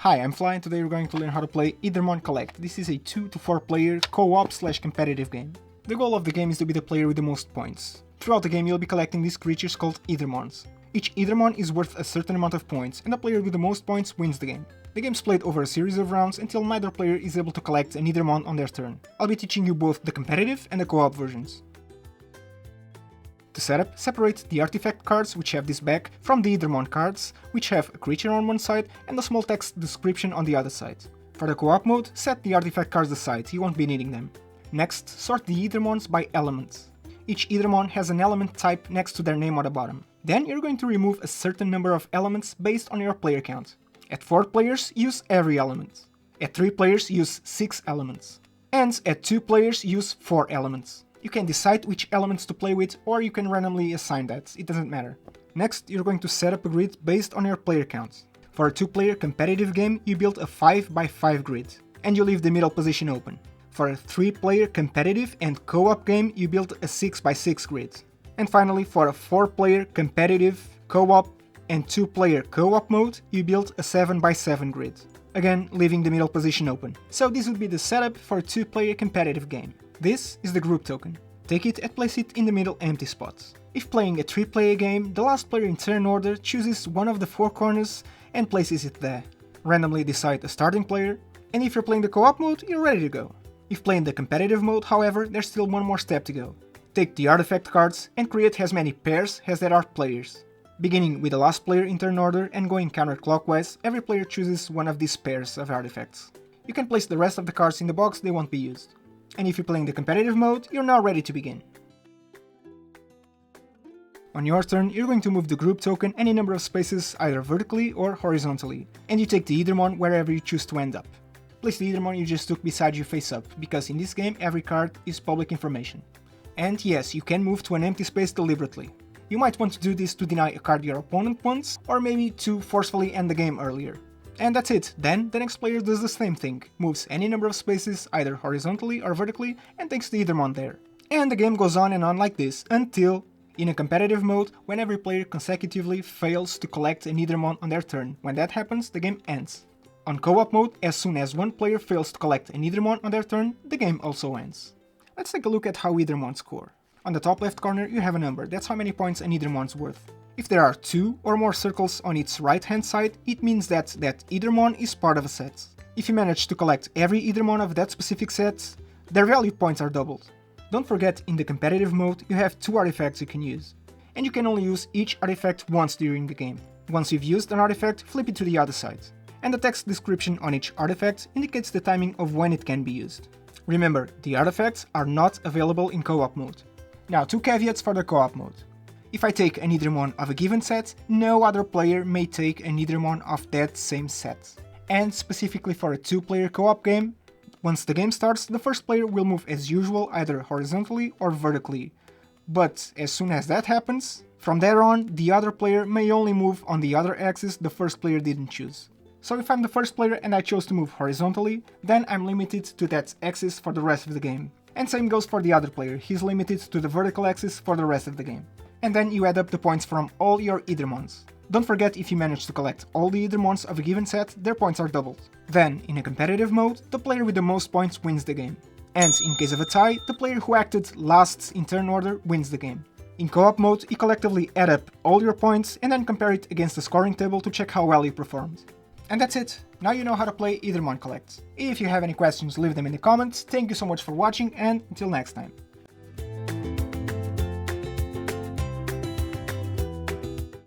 Hi, I'm Fly and today we're going to learn how to play Aethermon Collect. This is a 2 to 4 player co-op / competitive game. The goal of the game is to be the player with the most points. Throughout the game you'll be collecting these creatures called Aethermons. Each Aethermon is worth a certain amount of points and the player with the most points wins the game. The game's played over a series of rounds until neither player is able to collect an Aethermon on their turn. I'll be teaching you both the competitive and the co-op versions. To set up, separate the artifact cards, which have this back, from the Aethermon cards, which have a creature on one side and a small text description on the other side. For the co-op mode, set the artifact cards aside, you won't be needing them. Next, sort the Aethermons by elements. Each Aethermon has an element type next to their name on the bottom. Then you're going to remove a certain number of elements based on your player count. At 4 players, use every element. At 3 players, use 6 elements. And at 2 players, use 4 elements. You can decide which elements to play with, or you can randomly assign that, it doesn't matter. Next, you're going to set up a grid based on your player count. For a 2-player competitive game, you build a 5x5 grid, and you leave the middle position open. For a 3-player competitive and co-op game, you build a 6x6 grid. And finally, for a 4-player competitive, co-op, and 2-player co-op mode, you build a 7x7 grid. Again, leaving the middle position open. So this would be the setup for a 2-player competitive game. This is the group token. Take it and place it in the middle empty spot. If playing a 3-player game, the last player in turn order chooses one of the 4 corners and places it there. Randomly decide a starting player, and if you're playing the co-op mode, you're ready to go. If playing the competitive mode, however, there's still one more step to go. Take the artifact cards and create as many pairs as there are players. Beginning with the last player in turn order and going counterclockwise, every player chooses one of these pairs of artifacts. You can place the rest of the cards in the box, they won't be used. And if you're playing the competitive mode, you're now ready to begin. On your turn, you're going to move the group token any number of spaces either vertically or horizontally, and you take the Aethermon wherever you choose to end up. Place the Aethermon you just took beside you face up, because in this game every card is public information. And yes, you can move to an empty space deliberately. You might want to do this to deny a card your opponent wants, or maybe to forcefully end the game earlier. And that's it, then the next player does the same thing, moves any number of spaces either horizontally or vertically and takes the Aethermon there. And the game goes on and on like this until, in a competitive mode, when every player consecutively fails to collect an Aethermon on their turn. When that happens, the game ends. On co-op mode, as soon as one player fails to collect an Aethermon on their turn, the game also ends. Let's take a look at how Aethermons score. On the top left corner you have a number, that's how many points an Aethermon's worth. If there are 2 or more circles on its right hand side, it means that that Aethermon is part of a set. If you manage to collect every Aethermon of that specific set, their value points are doubled. Don't forget, in the competitive mode you have 2 artifacts you can use, and you can only use each artifact once during the game. Once you've used an artifact, flip it to the other side, and the text description on each artifact indicates the timing of when it can be used. Remember, the artifacts are not available in co-op mode. Now 2 caveats for the co-op mode. If I take an Aethermon of a given set, no other player may take an Aethermon of that same set. And specifically for a 2-player co-op game, once the game starts, the first player will move as usual either horizontally or vertically. But as soon as that happens, from there on, the other player may only move on the other axis the first player didn't choose. So if I'm the first player and I chose to move horizontally, then I'm limited to that axis for the rest of the game. And same goes for the other player, he's limited to the vertical axis for the rest of the game. And then you add up the points from all your Aethermons. Don't forget, if you manage to collect all the Aethermons of a given set, their points are doubled. Then, in a competitive mode, the player with the most points wins the game. And in case of a tie, the player who acted last in turn order wins the game. In co-op mode, you collectively add up all your points and then compare it against the scoring table to check how well you performed. And that's it, now you know how to play Aethermon Collect. If you have any questions, leave them in the comments. Thank you so much for watching and until next time.